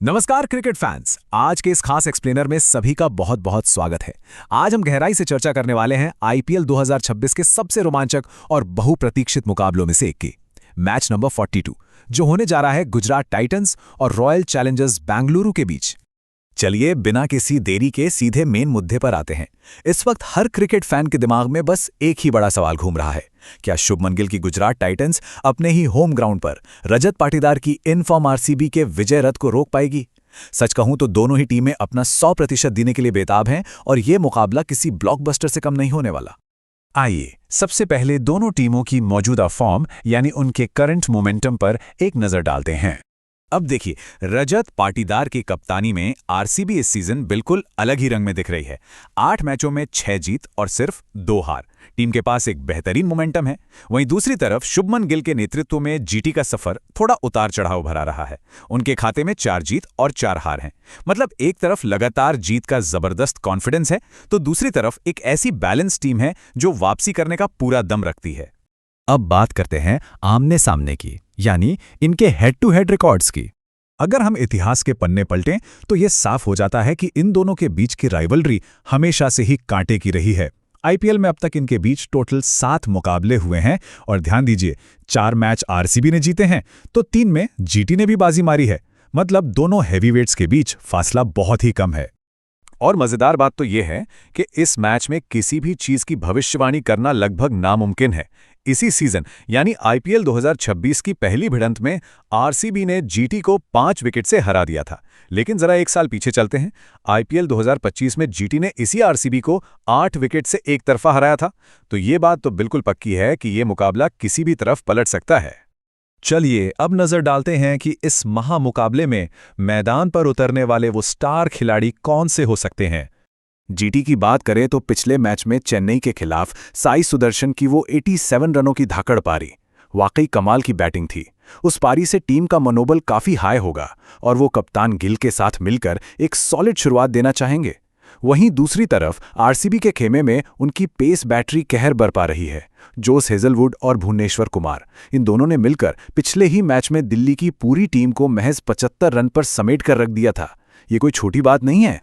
नमस्कार cricket fans. आज के इस खास एक्सप्लेनर में सभी का बहुत बहुत स्वागत है। आज हम गहराई से चर्चा करने वाले हैं आईपीएल 2026 के सबसे रोमांचक और बहुप्रतीक्षित मुकाबलों में से एक की मैच नंबर 42, जो होने जा रहा है गुजरात टाइटंस और रॉयल चैलेंजर्स बेंगलुरु के बीच। चलिए बिना किसी देरी के सीधे मेन मुद्दे पर आते हैं। इस वक्त हर क्रिकेट फैन के दिमाग में बस एक ही बड़ा सवाल घूम रहा है, क्या शुभमन गिल की गुजरात टाइटंस अपने ही होम ग्राउंड पर रजत पाटीदार की इनफॉर्म आरसीबी के विजय रथ को रोक पाएगी? सच कहूं तो दोनों ही टीमें अपना 100% देने के लिए बेताब हैं और ये मुकाबला किसी ब्लॉकबस्टर से कम नहीं होने वाला। आइए सबसे पहले दोनों टीमों की मौजूदा फॉर्म यानी उनके करंट मोमेंटम पर एक नजर डालते हैं। अब देखिए, रजत पाटीदार की कप्तानी में आरसीबी इस सीजन बिल्कुल अलग ही रंग में दिख रही है। 8 मैचों में 6 जीत और सिर्फ 2 हार। टीम के पास एक बेहतरीन मोमेंटम है। वहीं दूसरी तरफ शुभमन गिल के नेतृत्व में जीटी का सफर थोड़ा उतार चढ़ाव भरा रहा है। उनके खाते में 4 जीत और 4 हार हैं। मतलब एक तरफ लगातार जीत का जबरदस्त कॉन्फिडेंस है, तो दूसरी तरफ एक ऐसी बैलेंस टीम है जो वापसी करने का पूरा दम रखती है। अब बात करते हैं आमने सामने की, यानी इनके हेड टू हेड रिकॉर्ड्स की। अगर हम इतिहास के पन्ने पलटें तो यह साफ हो जाता है कि इन दोनों के बीच की राइवलरी हमेशा से ही कांटे की रही है। आईपीएल में अब तक इनके बीच टोटल 7 मुकाबले हुए हैं और ध्यान दीजिए, 4 मैच आरसीबी ने जीते हैं तो 3 में जीटी ने भी बाजी मारी है। मतलब दोनों हैवीवेट्स के बीच फासला बहुत ही कम है। और मजेदार बात तो यह है कि इस मैच में किसी भी चीज की भविष्यवाणी करना लगभग नामुमकिन है। इसी सीजन यानी आईपीएल 2026 की पहली भिड़ंत में आरसीबी ने जीटी को 5 विकेट से हरा दिया था। लेकिन जरा एक साल पीछे चलते हैं। आईपीएल 2025 में जीटी ने इसी आरसीबी को 8 विकेट से एक तरफा हराया था। तो ये बात तो बिल्कुल पक्की है कि ये मुकाबला किसी भी तरफ पलट सकता है। चलिए अब नजर डालते हैं कि इस महामुकाबले में मैदान पर उतरने वाले वो स्टार खिलाड़ी कौन से हो सकते हैं। जीटी की बात करें तो पिछले मैच में चेन्नई के खिलाफ साई सुदर्शन की वो 87 रनों की धाकड़ पारी वाकई कमाल की बैटिंग थी। उस पारी से टीम का मनोबल काफी हाई होगा और वो कप्तान गिल के साथ मिलकर एक सॉलिड शुरुआत देना चाहेंगे। वहीं दूसरी तरफ आरसीबी के खेमे में उनकी पेस बैटरी कहर बरपा रही है। जोस हेजलवुड और भुवनेश्वर कुमार, इन दोनों ने मिलकर पिछले ही मैच में दिल्ली की पूरी टीम को महज 75 रन पर समेट कर रख दिया था। ये कोई छोटी बात नहीं है।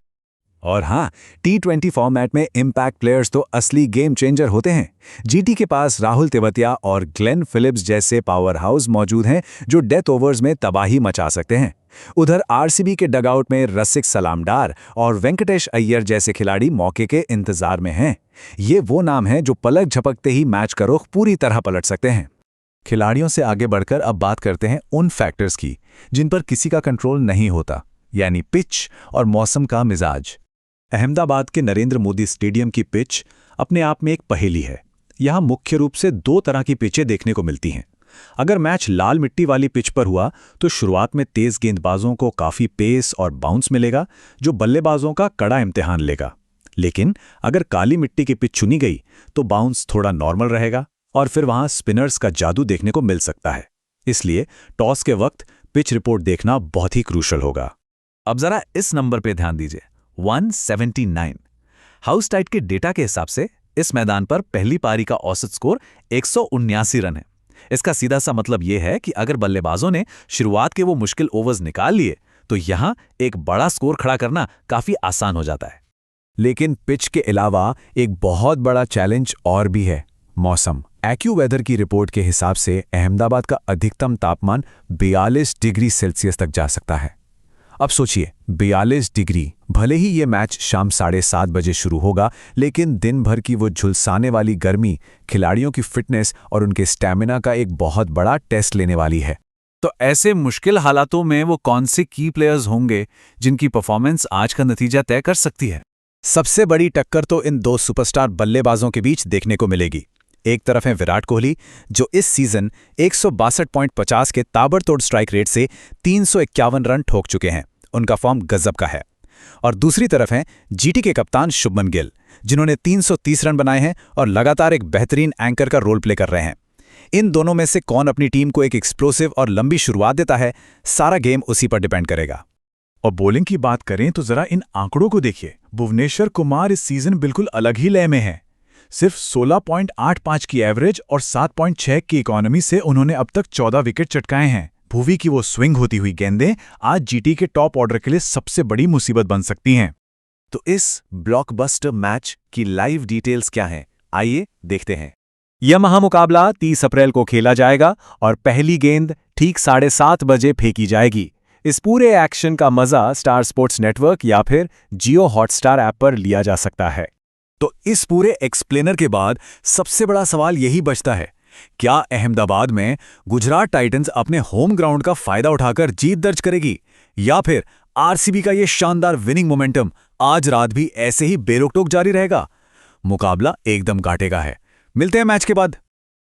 और हाँ, टी20 फॉर्मेट में इम्पैक्ट प्लेयर्स तो असली गेम चेंजर होते हैं। जीटी के पास राहुल तेवतिया और ग्लेन फिलिप्स जैसे पावर हाउस मौजूद हैं जो डेथ ओवर्स में तबाही मचा सकते हैं। उधर आरसीबी के डगआउट में रसिक सलामडार और वेंकटेश अय्यर जैसे खिलाड़ी मौके के इंतजार में हैं। ये वो नाम हैं जो पलक झपकते ही मैच का रुख पूरी तरह पलट सकते हैं। खिलाड़ियों से आगे बढ़कर अब बात करते हैं उन फैक्टर्स की जिन पर किसी का कंट्रोल नहीं होता, यानी पिच और मौसम का मिजाज। अहमदाबाद के नरेंद्र मोदी स्टेडियम की पिच अपने आप में एक पहेली है। यहाँ मुख्य रूप से 2 तरह की पिचें देखने को मिलती हैं। अगर मैच लाल मिट्टी वाली पिच पर हुआ तो शुरुआत में तेज गेंदबाजों को काफी पेस और बाउंस मिलेगा, जो बल्लेबाजों का कड़ा इम्तिहान लेगा। लेकिन अगर काली मिट्टी की पिच चुनी गई तो बाउंस थोड़ा नॉर्मल रहेगा और फिर वहां स्पिनर्स का जादू देखने को मिल सकता है। इसलिए टॉस के वक्त पिच रिपोर्ट देखना बहुत ही क्रूशल होगा। अब जरा इस नंबर पे ध्यान दीजिए, 179। हाउस टाइट के डेटा के हिसाब से इस मैदान पर पहली पारी का औसत स्कोर 179 रन है। इसका सीधा सा मतलब यह है कि अगर बल्लेबाजों ने शुरुआत के वो मुश्किल ओवर्स निकाल लिए तो यहां एक बड़ा स्कोर खड़ा करना काफी आसान हो जाता है। लेकिन पिच के अलावा एक बहुत बड़ा चैलेंज और भी है, मौसम। एक्यूवेदर की रिपोर्ट के हिसाब से अहमदाबाद का अधिकतम तापमान 42 डिग्री सेल्सियस तक जा सकता है। अब सोचिए, 42 डिग्री। भले ही ये मैच शाम 7:30 बजे शुरू होगा, लेकिन दिन भर की वो झुलसाने वाली गर्मी खिलाड़ियों की फिटनेस और उनके स्टैमिना का एक बहुत बड़ा टेस्ट लेने वाली है। तो ऐसे मुश्किल हालातों में वो कौन से की प्लेयर्स होंगे जिनकी परफॉर्मेंस आज का नतीजा तय कर सकती है? सबसे बड़ी टक्कर तो इन 2 सुपरस्टार बल्लेबाजों के बीच देखने को मिलेगी। एक तरफ है विराट कोहली, जो इस सीजन 162.50 के ताबड़तोड़ स्ट्राइक रेट से 351 रन ठोक चुके हैं। उनका फॉर्म गजब का है। और दूसरी तरफ हैं जीटी के कप्तान शुभमन गिल, जिन्होंने 330 रन बनाए हैं और लगातार एक बेहतरीन एंकर का रोल प्ले कर रहे हैं। इन दोनों में से कौन अपनी टीम को एक एक्सप्लोसिव और लंबी शुरुआत देता है, सारा गेम उसी पर डिपेंड करेगा। और बॉलिंग की बात करें तो जरा इन आंकड़ों को देखिए। भुवनेश्वर कुमार इस सीजन बिल्कुल अलग ही लय में है। सिर्फ 16.85 की एवरेज और 7.6 की इकोनॉमी से उन्होंने अब तक 14 विकेट चटकाए हैं, भुवी की वो स्विंग होती हुई गेंदें आज जीटी के टॉप ऑर्डर के लिए सबसे बड़ी मुसीबत बन सकती हैं। तो इस ब्लॉकबस्टर मैच की लाइव डिटेल्स क्या हैं? आइए देखते हैं। यह महामुकाबला 30 अप्रैल को खेला जाएगा और पहली गेंद ठीक 7:30 बजे फेंकी जाएगी। इस पूरे एक्शन का मजा स्टार स्पोर्ट्स नेटवर्क या फिर जियो हॉटस्टार ऐप पर लिया जा सकता है। तो इस पूरे एक्सप्लेनर के बाद सबसे बड़ा सवाल यही बचता है, क्या अहमदाबाद में गुजरात टाइटंस अपने होम ग्राउंड का फायदा उठाकर जीत दर्ज करेगी, या फिर आरसीबी का यह शानदार विनिंग मोमेंटम आज रात भी ऐसे ही बेरोक टोक जारी रहेगा? मुकाबला एकदम कांटे का है। मिलते हैं मैच के बाद।